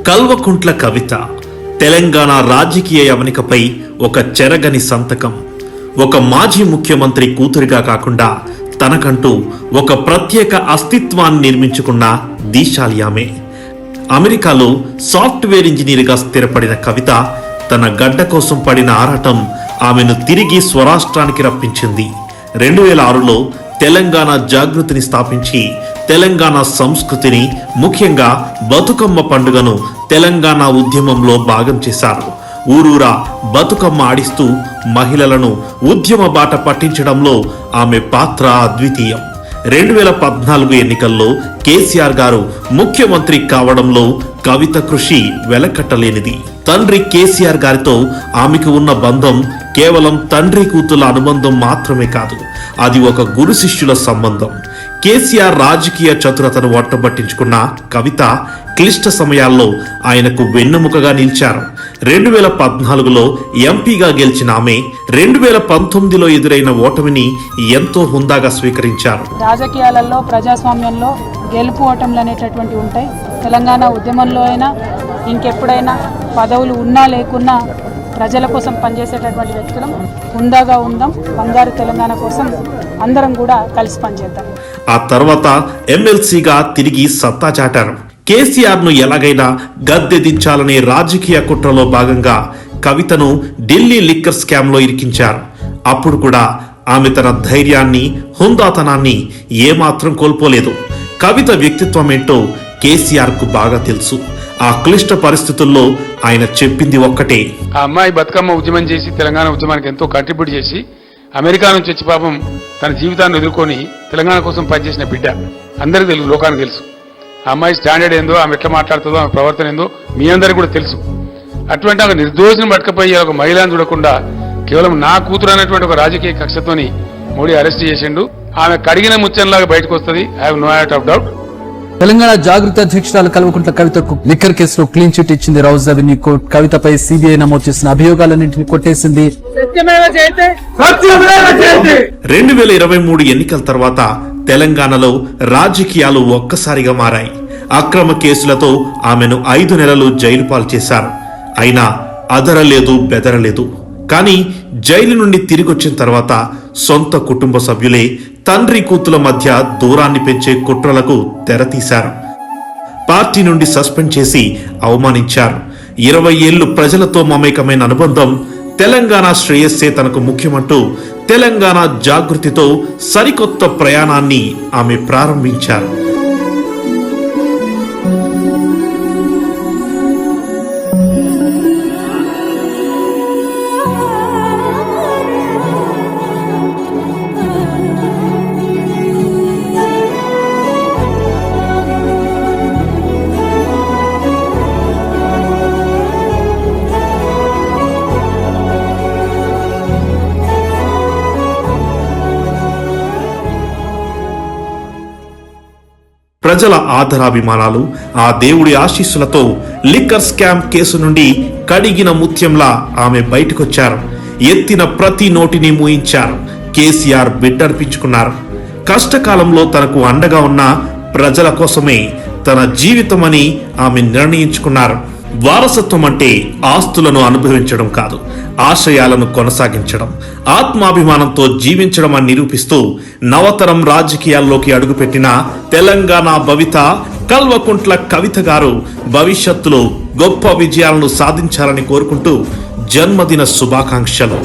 కల్వకుంట్ల కవిత తెలంగాణ రాజకీయ యవనికపై ఒక చెరగని సంతకం. ఒక మాజీ ముఖ్యమంత్రి కూతురిగా కాకుండా తనకంటూ ఒక ప్రత్యేక అస్తిత్వాన్ని నిర్మించుకున్న దీశాలి ఆమె. అమెరికాలో సాఫ్ట్వేర్ ఇంజనీర్గా స్థిరపడిన కవిత తన గడ్డ కోసం పడిన ఆరాటం ఆమెను తిరిగి స్వరాష్ట్రానికి రప్పించింది. 2006లో తెలంగాణ జాగృతిని స్థాపించి తెలంగాణ సంస్కృతిని, ముఖ్యంగా బతుకమ్మ పండుగను తెలంగాణ ఉద్యమంలో భాగం చేశారు. ఊరూరా బతుకమ్మ ఆడిస్తూ మహిళలను ఉద్యమ బాట పట్టించడంలో ఆమె పాత్ర అద్వితీయం. 2014 ఎన్నికల్లో కేసీఆర్ గారు ముఖ్యమంత్రి కావడంలో కవిత కృషి వెలకట్టలేనిది. తండ్రి కేసీఆర్ గారితో ఆమెకు ఉన్న బంధం కేవలం తండ్రి కూతుల అనుబంధం మాత్రమే కాదు, అది ఒక గురు శిష్యుల సంబంధం. కేసీఆర్ రాజకీయ చతురతను ఒట్టబట్టించుకున్న కవిత క్లిష్ట సమయాల్లో ఆయనకు వెన్నెముకగా నిలిచారు. 2014లో ఎంపీగా గెలిచిన ఆమె 2019లో ఎదురైన ఓటమిని ఎంతో హుందాగా స్వీకరించారు. రాజకీయాలలో, ప్రజాస్వామ్యంలో గెలుపు ఓటములు అనేటటువంటి ఉంటాయి. తెలంగాణ ఉద్యమంలో అయినా ఇంకెప్పుడైనా పదవులు ఉన్నా లేకున్నా ప్రజల కోసం పనిచేసేటటువంటి వ్యక్తులం. హుందాగా ఉందాం, బంగారు తెలంగాణ కోసం అందరం కూడా కలిసి పనిచేద్దాం. ఆ తర్వాత ఎమ్మెల్సీగా తిరిగి సత్తా చాటారు. కేసీఆర్ ను ఎలాగైనా గద్దెదించాలనే రాజకీయ కుట్రలో భాగంగా కవితను ఢిల్లీ లిక్కర్ స్కామ్ లో ఇరికించారు. అప్పుడు కూడా ఆమె తన ధైర్యాన్ని, హుందాతనాన్ని ఏమాత్రం కోల్పోలేదు. కవిత వ్యక్తిత్వం ఏంటో కేసీఆర్ కు బాగా తెలుసు. ఆ క్లిష్ట పరిస్థితుల్లో ఆయన చెప్పింది ఒక్కటే, ఆ అమ్మాయి బతుకమ్మ ఉద్యమం చేసి తెలంగాణ ఉద్యమానికి ఎంతో కంట్రిబ్యూట్ చేసి అమెరికా నుంచి వచ్చి పాపం తన జీవితాన్ని ఎదుర్కొని తెలంగాణ కోసం పనిచేసిన బిడ్డ. అందరికీ తెలుసు, లోకానికి తెలుసు. ఆ అమ్మాయి స్టాండర్డ్ ఏందో, ఆమె ఎట్లా మాట్లాడుతుందో, ఆమె ప్రవర్తన ఏందో మీ అందరికీ కూడా తెలుసు. అటువంటి ఒక నిర్దోషిని పట్టుకపోయి ఒక మహిళను చూడకుండా కేవలం నా కూతురు అనేటువంటి ఒక రాజకీయ కక్షతోని మోడీ అరెస్ట్ చేసిండు. ఆమె కడిగిన ముచ్చంలాగా బయటకు వస్తుంది. I have no doubt. Telangana Jagruthi అధ్యక్షురాలు కల్వకుంట్ల కవితకు లిక్కర్ కేసులో క్లీన్ చిట్ ఇచ్చింది రౌజ్ రెవెన్యూ కోర్టు. కవితపై సిబిఐ నమోదు చేసిన అభియోగాలన్నింటినీ కొట్టేసింది. 2023 ఎన్నికల తర్వాత తెలంగాణలో రాజకీయాలు ఒక్కసారిగా మారాయి. అక్రమ కేసులతో ఆమెను 5 నెలలు జైలు పాలు చేశారు. అయినా అదరలేదు, బెదరలేదు. కానీ జైలు నుండి తిరిగొచ్చిన తర్వాత సొంత కుటుంబ సభ్యులే తండ్రి కూతుల మధ్య దూరాన్ని పెంచే కుట్రలకు తెరతీశారు. పార్టీ నుండి సస్పెండ్ చేసి అవమానించారు. 20 ఏళ్లు ప్రజలతో మమేకమైన అనుబంధం, తెలంగాణ శ్రేయస్సే తనకు ముఖ్యమంటూ తెలంగాణ జాగృతితో సరికొత్త ప్రయాణాన్ని ఆమె ప్రారంభించారు. ప్రజల ఆదరాభిమానాలు, ఆ దేవుడి ఆశీస్సులతో లిక్కర్ స్కామ్ కేసు నుండి కడిగిన ముత్యంలా ఆమె బయటకొచ్చారు. ఎత్తిన ప్రతి నోటిని మూయించారు. కేసీఆర్ బిడ్డర్పించుకున్నారు. కష్టకాలంలో తనకు అండగా ఉన్న ప్రజల కోసమే తన జీవితమని ఆమె నిర్ణయించుకున్నారు. వారసత్వం అంటే ఆస్తులను అనుభవించడం కాదు, ఆశయాలను కొనసాగించడం, ఆత్మాభిమానంతో జీవించడం అని నిరూపిస్తూ నవతరం రాజకీయాల్లోకి అడుగుపెట్టిన తెలంగాణ భవిత కల్వకుంట్ల కవిత గారు భవిష్యత్తులో గొప్ప విజయాలను సాధించాలని కోరుకుంటూ జన్మదిన శుభాకాంక్షలు.